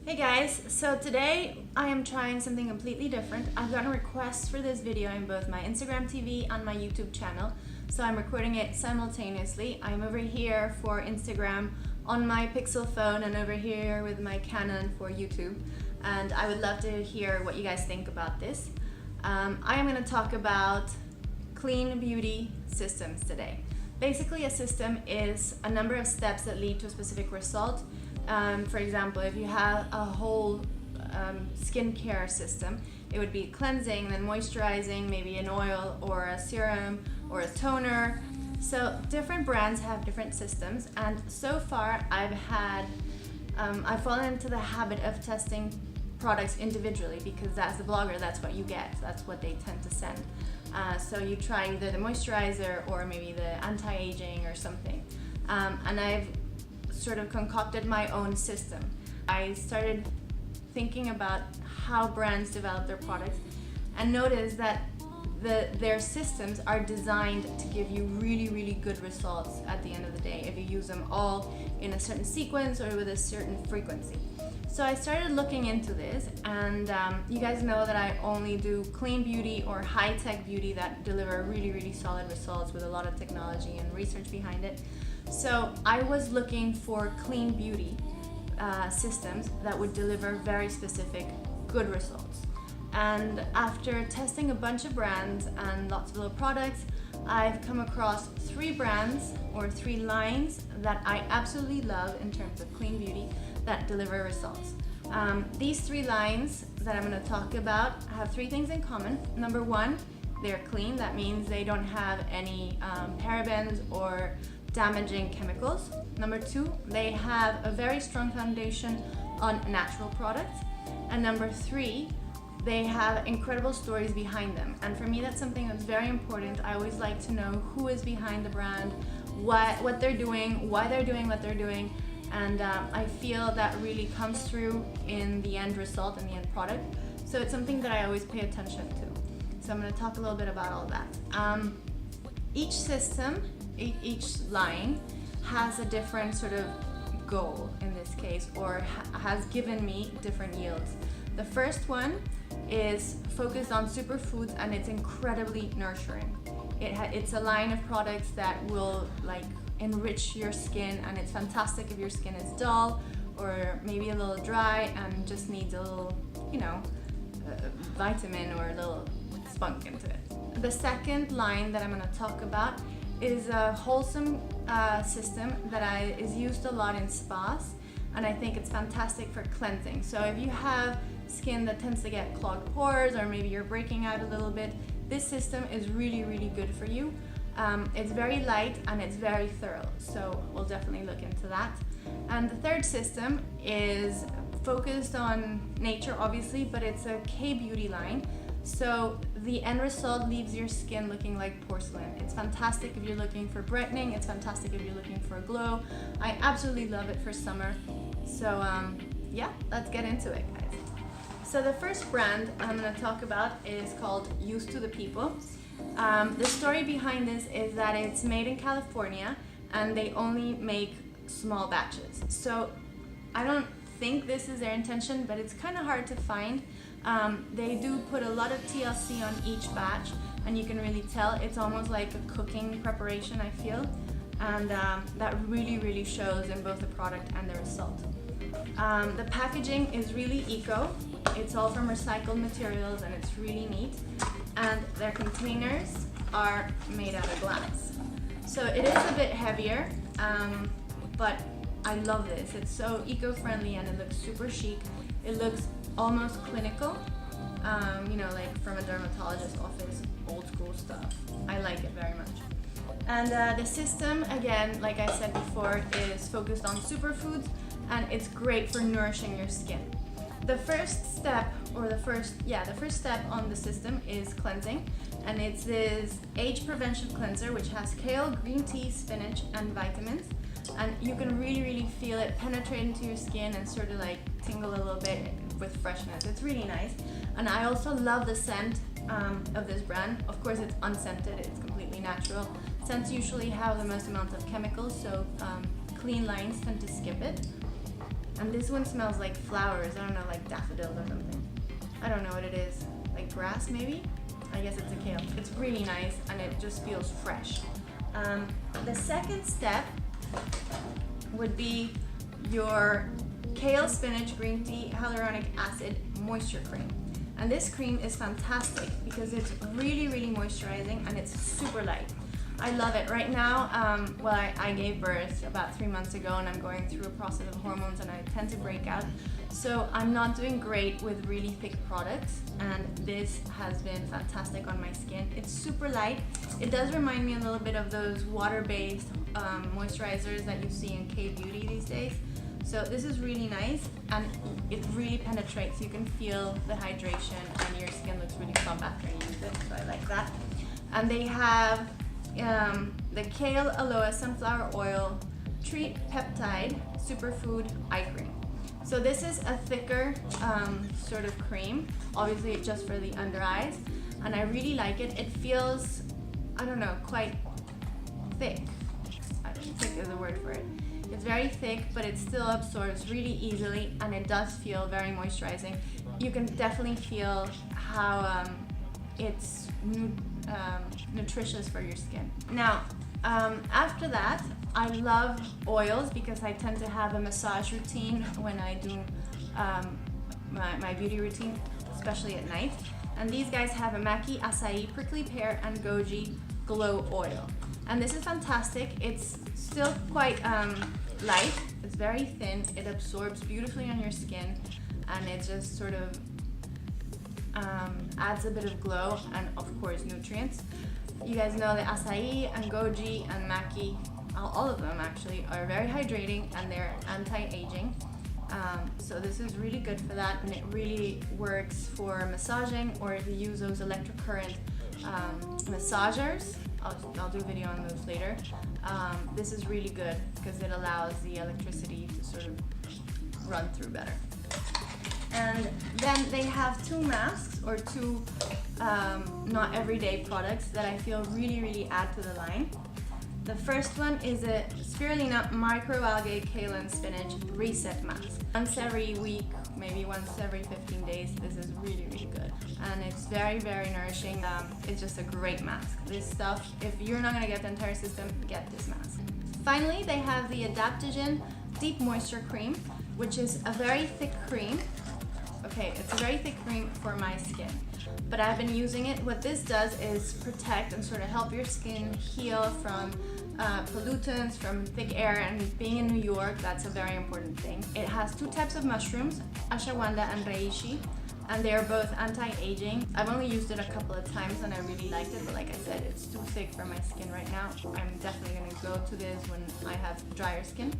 Hey guys, so today I am trying something completely different. I've gotten requests for this video in both my Instagram TV and my YouTube channel, so I'm recording it simultaneously. I'm over here for Instagram on my Pixel phone and over here with my Canon for YouTube, and I would love to hear what you guys think about this. I am going to talk about clean beauty systems today. Basically, a system is a number of steps that lead to a specific result. For example, if you have a whole skincare system, it would be cleansing, then moisturizing, maybe an oil or a serum or a toner. So different brands have different systems, and so far I've fallen into the habit of testing products individually, because as a blogger, that's what you get, that's what they tend to send. So you try either the moisturizer or maybe the anti-aging or something, and I've sort of concocted my own system. I started thinking about how brands develop their products and noticed that their systems are designed to give you really good results at the end of the day if you use them all in a certain sequence or with a certain frequency. So I started looking into this, and you guys know that I only do clean beauty or high-tech beauty that deliver really solid results with a lot of technology and research behind it. So I was looking for clean beauty systems that would deliver very specific good results. And after testing a bunch of brands and lots of little products, I've come across 3 brands or 3 lines that I absolutely love in terms of clean beauty that deliver results. These 3 lines that I'm going to talk about have 3 things in common. Number 1, they're clean. That means they don't have any parabens or damaging chemicals. Number 2, they have a very strong foundation on natural products. And number 3, they have incredible stories behind them. And for me, that's something that's very important. I always like to know who is behind the brand, what they're doing, why they're doing what they're doing. And I feel that really comes through in the end result and the end product. So it's something that I always pay attention to. So I'm going to talk a little bit about all that. Each system, each line has a different sort of goal in this case, or has given me different yields. The first one is focused on superfoods, and it's incredibly nurturing. It's a line of products that will enrich your skin, and it's fantastic if your skin is dull or maybe a little dry and just needs a little, vitamin or a little spunk into it. The second line that I'm going to talk about is a wholesome system that is used a lot in spas, and I think it's fantastic for cleansing. So if you have skin that tends to get clogged pores, or maybe you're breaking out a little bit, this system is really good for you. It's very light and it's very thorough, so we'll definitely look into that. And the third system is focused on nature, obviously, but it's a K-beauty line. So the end result leaves your skin looking like porcelain. It's fantastic if you're looking for brightening. It's fantastic if you're looking for a glow. I absolutely love it for summer. So yeah, let's get into it, guys. So the first brand I'm going to talk about is called Used to the People. The story behind this is that it's made in California and they only make small batches. So I don't think this is their intention, but it's kind of hard to find. They do put a lot of TLC on each batch, and you can really tell it's almost like a cooking preparation, I feel, and that really shows in both the product and the result. The packaging is really eco. It's all from recycled materials and it's really neat, and their containers are made out of glass. So it is a bit heavier, but I love this. It's so eco-friendly and it looks super chic. It looks almost clinical, like from a dermatologist's office, old school stuff. I like it very much. And the system, again, like I said before, is focused on superfoods, and it's great for nourishing your skin. The first step, on the system is cleansing, and it's this age prevention cleanser which has kale, green tea, spinach, and vitamins. And you can really feel it penetrate into your skin and sort of like tingle a little bit with freshness. It's really nice. And I also love the scent of this brand. Of course, it's unscented, it's completely natural. Scents usually have the most amount of chemicals, so clean lines tend to skip it. And this one smells like flowers. I don't know, like daffodils or something. I don't know what it is. Like grass maybe? I guess it's a kale. It's really nice and it just feels fresh. The second step would be your kale spinach green tea hyaluronic acid moisture cream. And this cream is fantastic because it's really moisturizing and it's super light. I love it. Right now, well, I gave birth about 3 months ago and I'm going through a process of hormones and I tend to break out. So I'm not doing great with really thick products, and this has been fantastic on my skin. It's super light. It does remind me a little bit of those water-based moisturizers that you see in K-Beauty these days. So this is really nice and it really penetrates. You can feel the hydration and your skin looks really plump after you use it, so I like that. And they have the Kale Aloe Sunflower Oil Treat Peptide Superfood Eye Cream. So this is a thicker sort of cream, obviously just for the under eyes, and I really like it. It feels, I don't know, quite thick. Thick is a word for it. It's very thick, but it still absorbs really easily and it does feel very moisturizing. You can definitely feel how it's nutritious for your skin. Now, after that, I love oils because I tend to have a massage routine when I do my beauty routine, especially at night. And these guys have a Maki Acai Prickly Pear and Goji Glow Oil. And this is fantastic. It's still quite light. It's very thin. It absorbs beautifully on your skin and it just sort of adds a bit of glow and of course nutrients. You guys know that acai and goji and maki, all of them actually, are very hydrating and they're anti-aging. So this is really good for that, and it really works for massaging, or if you use those electric current massagers. I'll do a video on those later. This is really good because it allows the electricity to sort of run through better. And then they have two masks, or two not everyday products that I feel really add to the line. The first one is a spirulina microalgae kale and spinach reset mask. Once every week, maybe once every 15 days, this is really good. And it's very nourishing. It's just a great mask. This stuff, if you're not gonna get the entire system, get this mask. Finally, they have the Adaptogen Deep Moisture Cream, which is a very thick cream. Okay, it's a very thick cream for my skin, but I've been using it. What this does is protect and sort of help your skin heal from pollutants, from thick air, and being in New York, that's a very important thing. It has two types of mushrooms, ashwagandha and reishi, and they are both anti-aging. I've only used it a couple of times and I really liked it, but like I said, it's too thick for my skin right now. I'm definitely going to go to this when I have drier skin.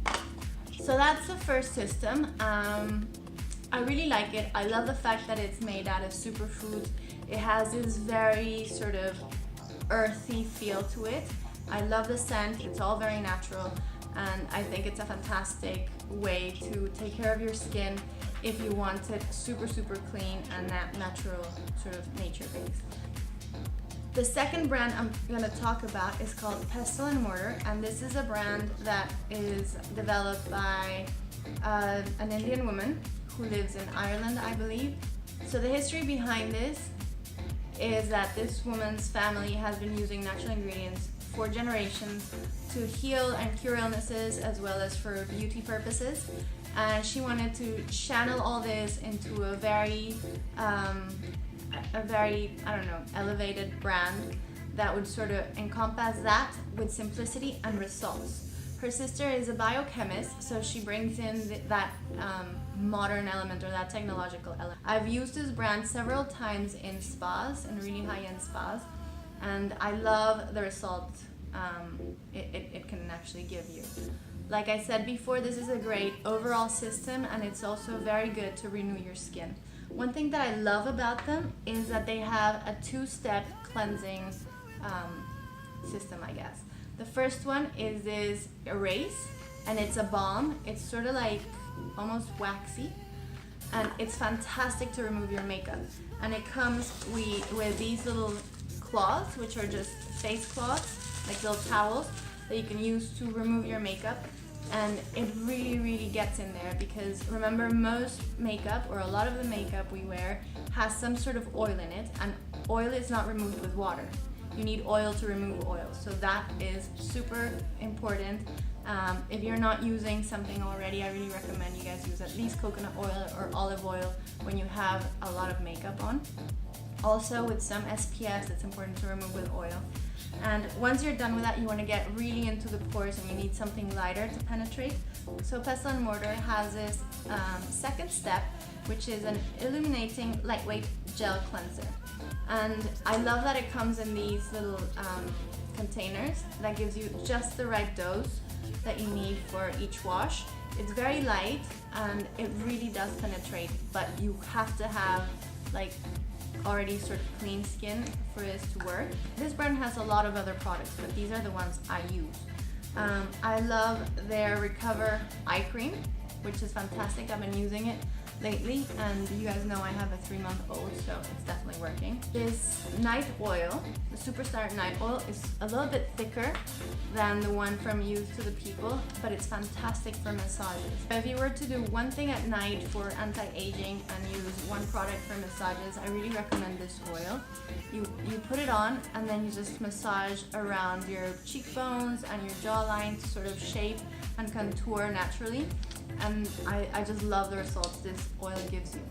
So that's the first system. I really like it. I love the fact that it's made out of superfoods. It has this very sort of earthy feel to it. I love the scent. It's all very natural, and I think it's a fantastic way to take care of your skin if you want it super clean and natural, sort of nature-based. The second brand I'm going to talk about is called Pestle and Mortar, and this is a brand that is developed by an Indian woman who lives in Ireland, I believe. So the history behind this is that this woman's family has been using natural ingredients for generations to heal and cure illnesses, as well as for beauty purposes. And she wanted to channel all this into a very, I don't know, elevated brand that would sort of encompass that with simplicity and results. Her sister is a biochemist, so she brings in that modern element, or that technological element. I've used this brand several times in spas, in really high-end spas, and I love the result it can actually give you. Like I said before, this is a great overall system, and it's also very good to renew your skin. One thing that I love about them is that they have a two-step cleansing system, I guess. The first one is this erase, and it's a balm. It's sort of like almost waxy, and it's fantastic to remove your makeup. And it comes with these little cloths, which are just face cloths, like little towels that you can use to remove your makeup. and it really gets in there, because remember, most makeup, or a lot of the makeup we wear, has some sort of oil in it, and oil is not removed with water. You need oil to remove oil, so that is super important. If you're not using something already, I really recommend you guys use at least coconut oil or olive oil when you have a lot of makeup on. Also, with some SPFs, it's important to remove with oil. And once you're done with that, you want to get really into the pores, and you need something lighter to penetrate. So Pestle and Mortar has this second step, which is an illuminating lightweight gel cleanser. And I love that it comes in these little containers that gives you just the right dose that you need for each wash. It's very light and it really does penetrate, but you have to have like already sort of clean skin for this to work. This brand has a lot of other products, but these are the ones I use. I love their Recover Eye Cream, which is fantastic. I've been using it lately, and you guys know I have a 3-month-old, so it's definitely working. This night oil, the Superstar Night Oil, is a little bit thicker than the one from Youth to the People, but it's fantastic for massages. If you were to do one thing at night for anti-aging and use one product for massages, I really recommend this oil. You put it on, and then you just massage around your cheekbones and your jawline to sort of shape and contour naturally. And I just love the results this oil gives you.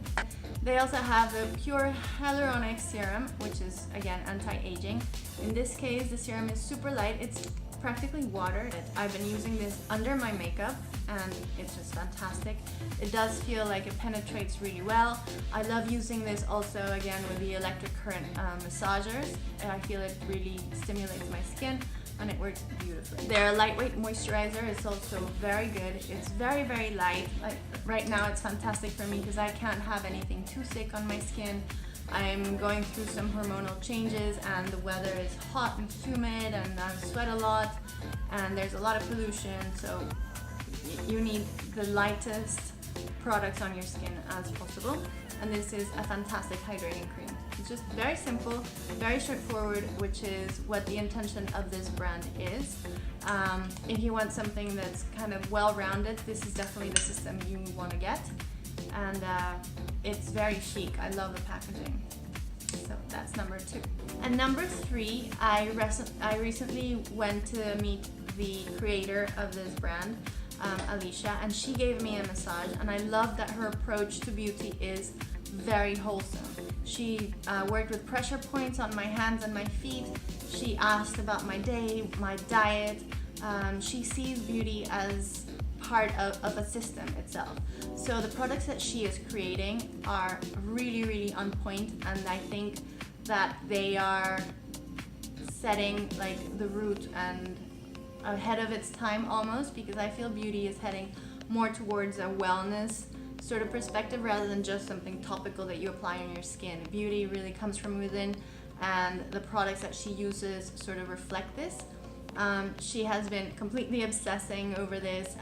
They also have the Pure Hyaluronic Serum, which is again anti-aging. In this case, the serum is super light. It's practically water. I've been using this under my makeup, and it's just fantastic. It does feel like it penetrates really well. I love using this also again with the electric current massagers. I feel it really stimulates my skin, and it works beautifully. Their lightweight moisturizer is also very good. It's very light. Like right now it's fantastic for me because I can't have anything too thick on my skin. I'm going through some hormonal changes, and the weather is hot and humid, and I sweat a lot, and there's a lot of pollution, so you need the lightest products on your skin as possible. And this is a fantastic hydrating cream. It's just very simple, very straightforward, which is what the intention of this brand is. If you want something that's kind of well-rounded, this is definitely the system you want to get. And it's very chic. I love the packaging. So that's number 2. And number 3, I recently went to meet the creator of this brand, Alicia, and she gave me a massage, and I love that her approach to beauty is very wholesome. She worked with pressure points on my hands and my feet. She asked about my day, my diet. She sees beauty as part of a system itself. So the products that she is creating are really on point, and I think that they are setting like the route and ahead of its time almost, because I feel beauty is heading more towards a wellness sort of perspective rather than just something topical that you apply on your skin. Beauty really comes from within, and the products that she uses sort of reflect this. She has been completely obsessing over this.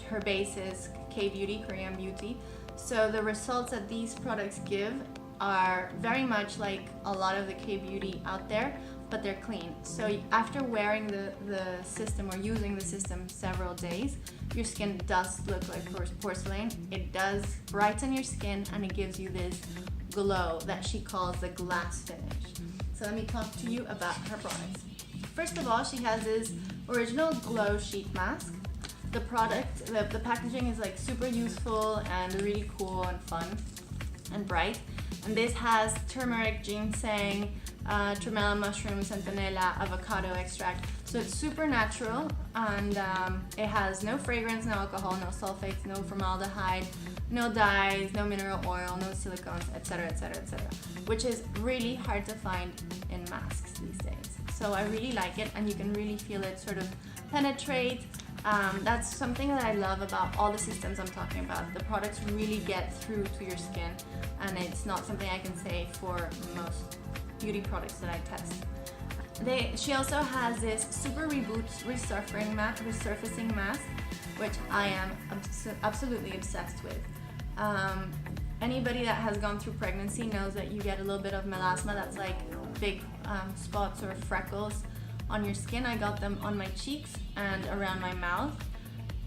Her base is K-Beauty, Korean Beauty. So the results that these products give are very much like a lot of the K-Beauty out there, but they're clean. So after wearing the system or using the system several days, your skin does look like porcelain. It does brighten your skin, and it gives you this glow that she calls the glass finish. So let me talk to you about her products. First of all, she has this original glow sheet mask. The product, the packaging is like super useful and really cool and fun and bright. And this has turmeric, ginseng, tremella mushroom, centinela, avocado extract. So it's super natural, and it has no fragrance, no alcohol, no sulfates, no formaldehyde, no dyes, no mineral oil, no silicones, etc., which is really hard to find in masks these days. So I really like it, and you can really feel it sort of penetrate. That's something that I love about all the systems I'm talking about. The products really get through to your skin, and it's not something I can say for most beauty products that I test. She also has this Super Reboot resurfacing mask, which I am absolutely obsessed with. Anybody that has gone through pregnancy knows that you get a little bit of melasma, that's like big spots or freckles on your skin. I got them on my cheeks and around my mouth.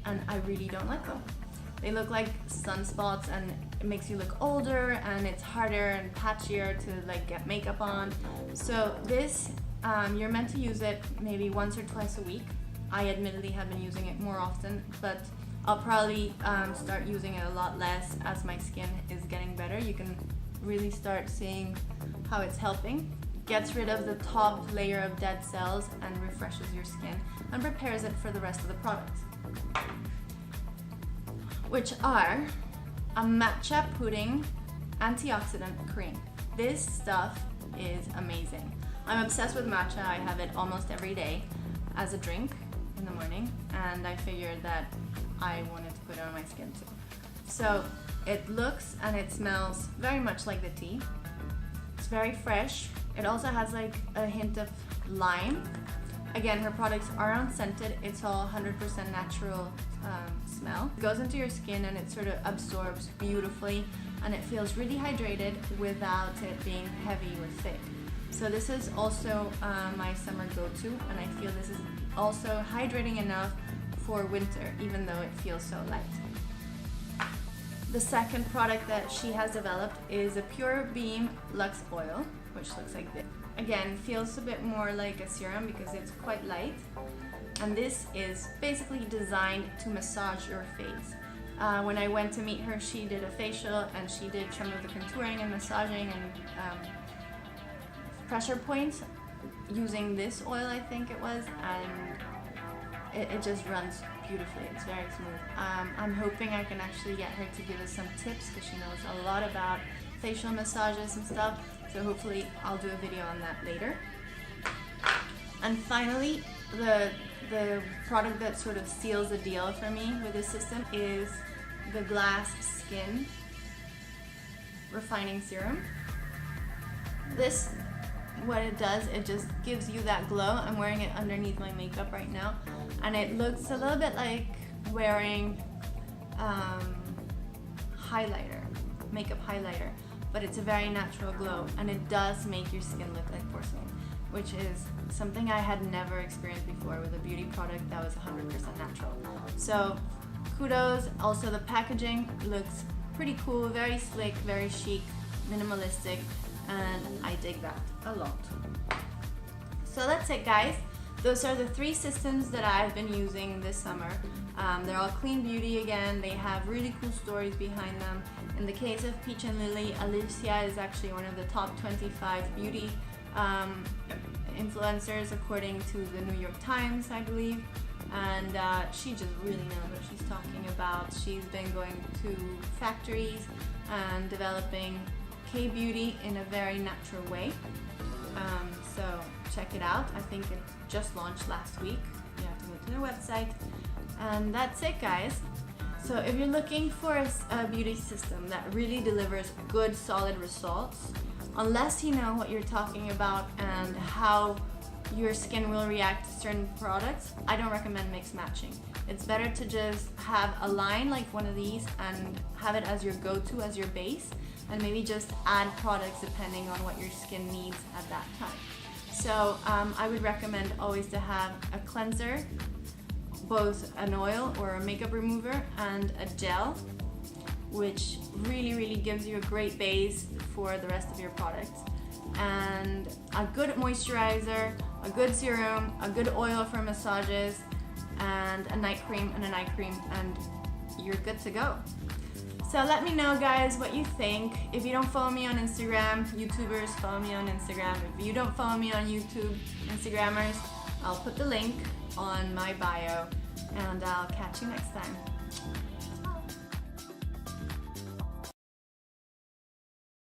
and I really don't like them. They look like sunspots and it makes you look older, and it's harder and patchier to like get makeup on. So this, you're meant to use it maybe once or twice a week. I admittedly have been using it more often, but I'll probably start using it a lot less as my skin is getting better. You can really start seeing how it's helping. Gets rid of the top layer of dead cells and refreshes your skin and prepares it for the rest of the product, which are a matcha pudding antioxidant cream. This stuff is amazing. I'm obsessed with matcha. I have it almost every day as a drink in the morning, and I figured that I wanted to put it on my skin too. So it looks and it smells very much like the tea. It's very fresh. It also has like a hint of lime. Again, her products are unscented. It's all 100% natural smell. It goes into your skin and it sort of absorbs beautifully, and it feels really hydrated without it being heavy or thick. So this is also my summer go-to, and I feel this is also hydrating enough for winter, even though it feels so light. The second product that she has developed is a Pure Beam Luxe Oil, which looks like this. Again, feels a bit more like a serum because it's quite light. And this is basically designed to massage your face. When I went to meet her, she did a facial and she did some of the contouring and massaging and pressure points using this oil, I think it was, and it just runs beautifully. It's very smooth. I'm hoping I can actually get her to give us some tips because she knows a lot about facial massages and stuff, so hopefully I'll do a video on that later. And finally, the product that sort of seals the deal for me with this system is the Glass Skin Refining Serum. This, what it does, it just gives you that glow. I'm wearing it underneath my makeup right now, and it looks a little bit like wearing highlighter, makeup highlighter, but it's a very natural glow, and it does make your skin look like porcelain, which is something I had never experienced before with a beauty product that was 100% natural. So kudos. Also, the packaging looks pretty cool, very slick, very chic, minimalistic, and I dig that a lot. So that's it, guys. Those are the 3 systems that I've been using this summer. They're all clean beauty again. They have really cool stories behind them. In the case of Peach and Lily, Alicia is actually one of the top 25 beauty influencers according to the New York Times, I believe. And she just really knows what she's talking about. She's been going to factories and developing K-beauty in a very natural way. So check it out. I think it just launched last week. You have to go to their website. And that's it, guys. So if you're looking for a beauty system that really delivers good, solid results, unless you know what you're talking about and how your skin will react to certain products, I don't recommend mix matching. It's better to just have a line like one of these and have it as your go-to, as your base, and maybe just add products depending on what your skin needs at that time. So I would recommend always to have a cleanser, both an oil or a makeup remover, and a gel, which really gives you a great base for the rest of your products, and a good moisturizer, a good serum, a good oil for massages, and a night cream, and you're good to go. So let me know, guys, what you think. If you don't follow me on Instagram, YouTubers, follow me on Instagram. If you don't follow me on YouTube, Instagrammers, I'll put the link on my bio, and I'll catch you next time.